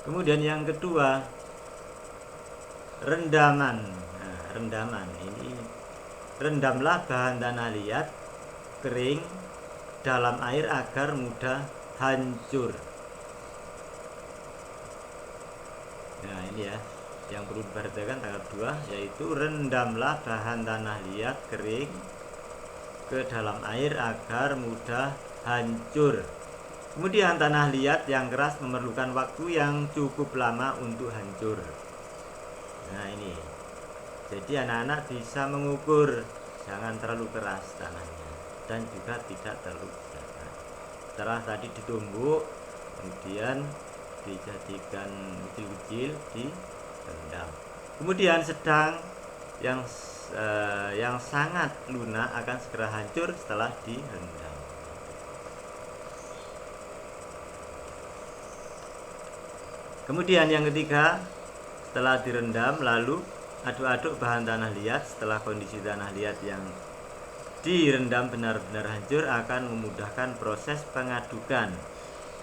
Kemudian yang kedua, rendaman. Nah, rendaman ini, rendamlah bahan tanah liat kering dalam air agar mudah hancur. Nah ini ya, yang perlu diperhatikan tahap 2, yaitu rendamlah bahan tanah liat kering ke dalam air agar mudah hancur. Kemudian tanah liat yang keras memerlukan waktu yang cukup lama untuk hancur. Nah ini, jadi anak-anak bisa mengukur, jangan terlalu keras tanahnya dan juga tidak terlalu jangan. Setelah tadi ditumbuk, kemudian dijadikan kecil-kecil, direndam. Kemudian sedang, yang sangat lunak akan segera hancur setelah direndam. Kemudian yang ketiga, setelah direndam lalu aduk-aduk bahan tanah liat. Setelah kondisi tanah liat yang direndam benar-benar hancur akan memudahkan proses pengadukan.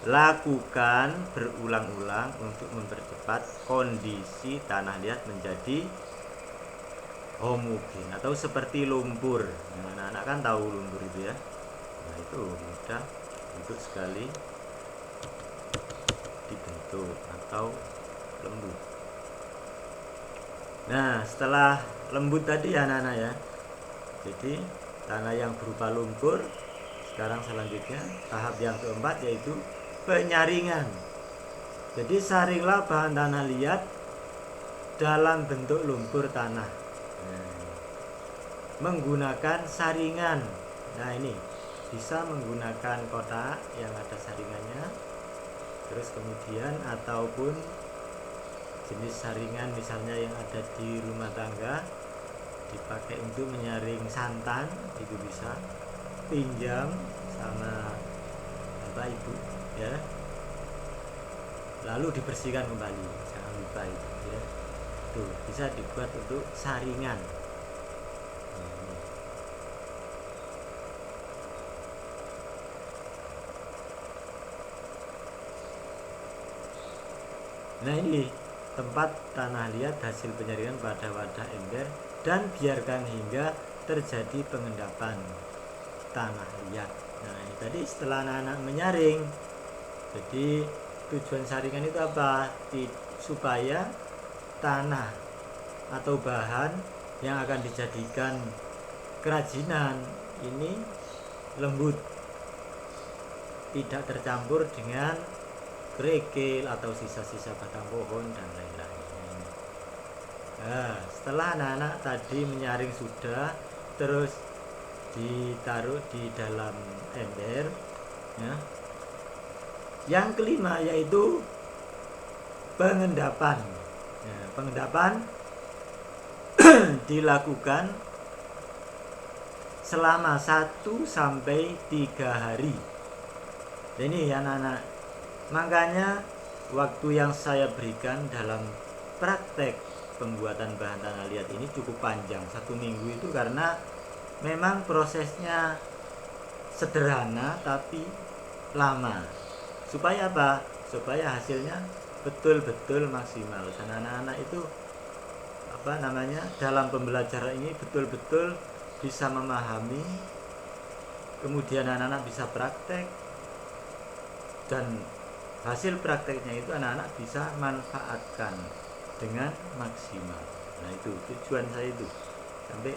Lakukan berulang-ulang untuk mempercepat kondisi tanah liat menjadi homogen atau seperti lumpur. Nah, anak-anak kan tahu lumpur itu ya. Nah itu mudah untuk sekali dibentuk atau lembut. Nah setelah lembut tadi ya anak-anak ya, jadi tanah yang berupa lumpur. Sekarang selanjutnya tahap yang keempat, yaitu penyaringan. Jadi saringlah bahan tanah liat dalam bentuk lumpur tanah menggunakan saringan. Nah ini bisa menggunakan kotak yang ada saringannya, terus kemudian ataupun jenis saringan misalnya yang ada di rumah tangga dipakai untuk menyaring santan, itu bisa pinjam sama bapak ibu ya, lalu dibersihkan kembali, jangan lupa itu ya. Tuh bisa dibuat untuk saringan. Nah ini tempat tanah liat hasil penyaringan pada wadah ember dan biarkan hingga terjadi pengendapan tanah liat. Nah ini tadi setelah anak-anak menyaring, jadi tujuan saringan itu apa? Supaya tanah atau bahan yang akan dijadikan kerajinan ini lembut, tidak tercampur dengan kerikil atau sisa-sisa batang pohon dan lain-lain. Nah, setelah anak-anak tadi menyaring sudah, terus ditaruh di dalam ember ya. Yang kelima yaitu pengendapan. Nah, pengendapan dilakukan selama 1-3 hari. Ini ya anak-anak, makanya waktu yang saya berikan dalam praktek pembuatan bahan tanah liat ini cukup panjang, 1 minggu itu, karena memang prosesnya sederhana tapi lama. Supaya apa? Supaya hasilnya betul-betul maksimal. Dan anak-anak itu dalam pembelajaran ini betul-betul bisa memahami, kemudian anak-anak bisa praktek, dan hasil prakteknya itu anak-anak bisa manfaatkan dengan maksimal. Nah itu tujuan saya itu, sampai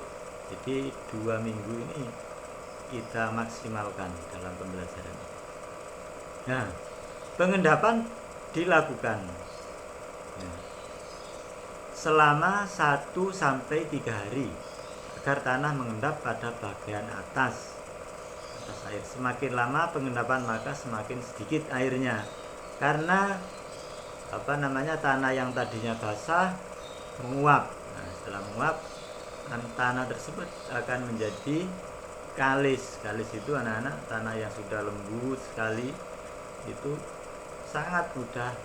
jadi 2 minggu ini kita maksimalkan dalam pembelajaran. Nah pengendapan dilakukan selama 1-3 hari agar tanah mengendap pada bagian atas air. Semakin lama pengendapan maka semakin sedikit airnya, karena tanah yang tadinya basah menguap. Nah, setelah menguap, tanah tersebut akan menjadi kalis. Kalis itu anak-anak tanah yang sudah lembut sekali, itu sangat mudah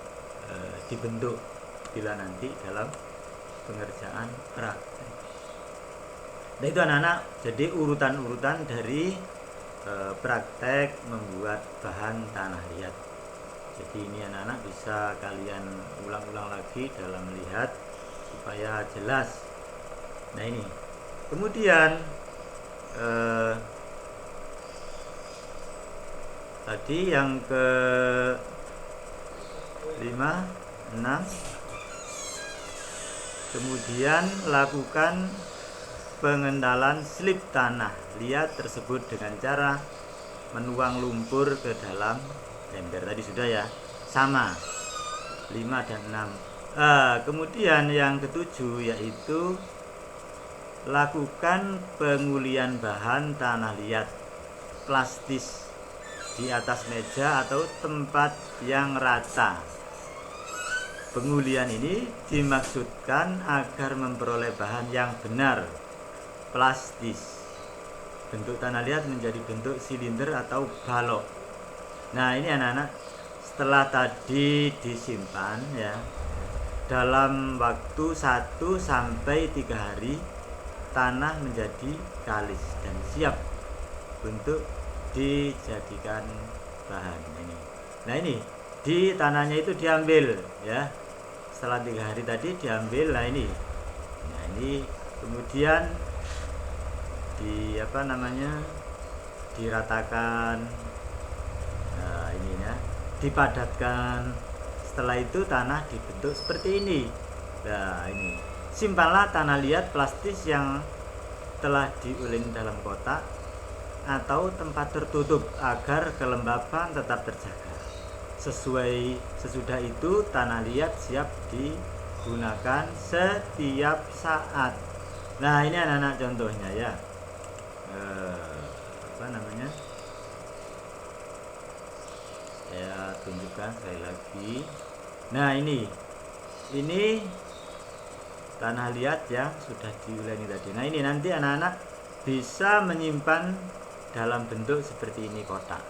dibentuk bila nanti dalam pengerjaan praktek. Nah itu anak-anak, jadi urutan-urutan dari praktek membuat bahan tanah liat. Jadi ini anak-anak bisa kalian ulang-ulang lagi dalam melihat supaya jelas. Nah ini kemudian tadi yang ke 5, 6, kemudian lakukan pengentalan slip tanah liat tersebut dengan cara menuang lumpur ke dalam ember. Tadi sudah ya, sama 5 dan 6. Kemudian yang ketujuh yaitu lakukan pengulian bahan tanah liat plastis di atas meja atau tempat yang rata. Pengulian ini dimaksudkan agar memperoleh bahan yang benar, plastis. Bentuk tanah liat menjadi bentuk silinder atau balok. Nah ini anak-anak, setelah tadi disimpan ya, dalam waktu 1 sampai 3 hari tanah menjadi kalis dan siap untuk dijadikan bahan ini. Nah ini di tanahnya itu diambil ya, setelah 3 hari tadi diambil. Nah ini kemudian diratakan, ini ya, dipadatkan. Setelah itu tanah dibentuk seperti ini. Nah ini, simpanlah tanah liat plastis yang telah diulin dalam kotak atau tempat tertutup agar kelembapan tetap terjaga. Sesudah itu tanah liat siap digunakan setiap saat. Nah ini anak-anak contohnya ya, saya tunjukkan sekali lagi. Nah ini tanah liat yang sudah diuleni tadi. Nah ini nanti anak-anak bisa menyimpan dalam bentuk seperti ini, kotak.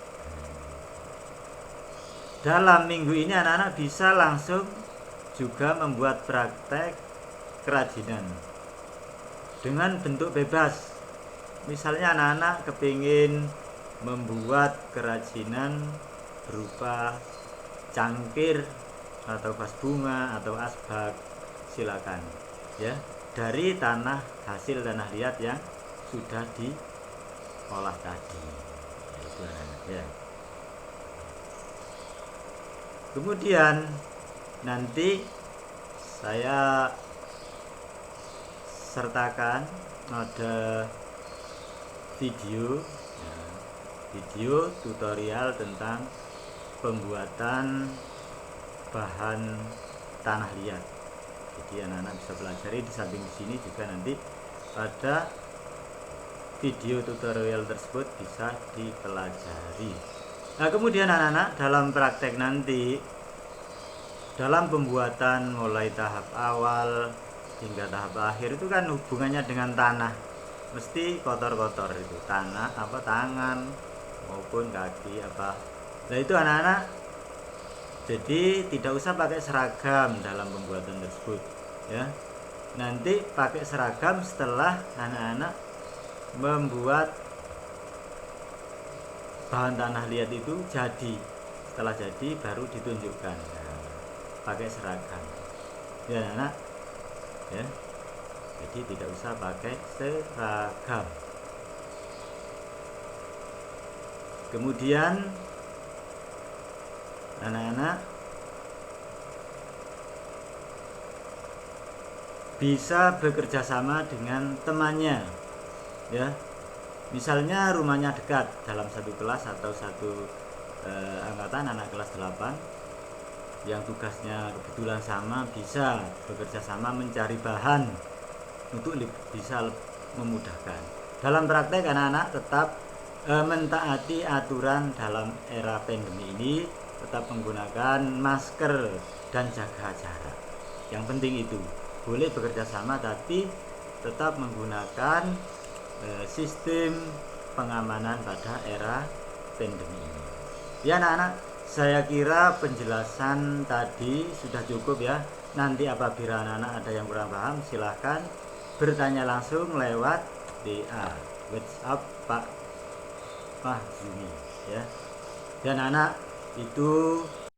Dalam minggu ini anak-anak bisa langsung juga membuat praktek kerajinan dengan bentuk bebas. Misalnya anak-anak kepingin membuat kerajinan berupa cangkir atau vas bunga atau asbak, silakan ya, dari hasil tanah liat yang sudah diolah tadi ya. Kemudian nanti saya sertakan ada video tutorial tentang pembuatan bahan tanah liat. Jadi anak-anak bisa pelajari. Di samping sini juga nanti pada video tutorial tersebut bisa dipelajari. Nah kemudian anak-anak dalam praktek nanti, dalam pembuatan mulai tahap awal hingga tahap akhir itu kan hubungannya dengan tanah mesti kotor-kotor itu, tanah tangan maupun kaki Nah itu anak-anak, jadi tidak usah pakai seragam dalam pembuatan tersebut ya. Nanti pakai seragam setelah anak-anak membuat bahan tanah liat itu jadi. Setelah jadi baru ditunjukkan pakai seragam ya anak ya. Jadi tidak usah pakai seragam. Kemudian anak-anak bisa bekerja sama dengan temannya ya. Misalnya rumahnya dekat, dalam satu kelas atau satu angkatan anak kelas 8 yang tugasnya kebetulan sama, bisa bekerja sama mencari bahan untuk bisa memudahkan. Dalam praktek anak-anak tetap mentaati aturan dalam era pandemi ini, tetap menggunakan masker dan jaga jarak. Yang penting itu, boleh bekerja sama tapi tetap menggunakan sistem pengamanan pada era pandemi ini. Ya anak-anak, saya kira penjelasan tadi sudah cukup ya. Nanti apabila anak-anak ada yang kurang paham, silahkan bertanya langsung lewat WA, WhatsApp Pak Mahzumi ya. Dan anak itu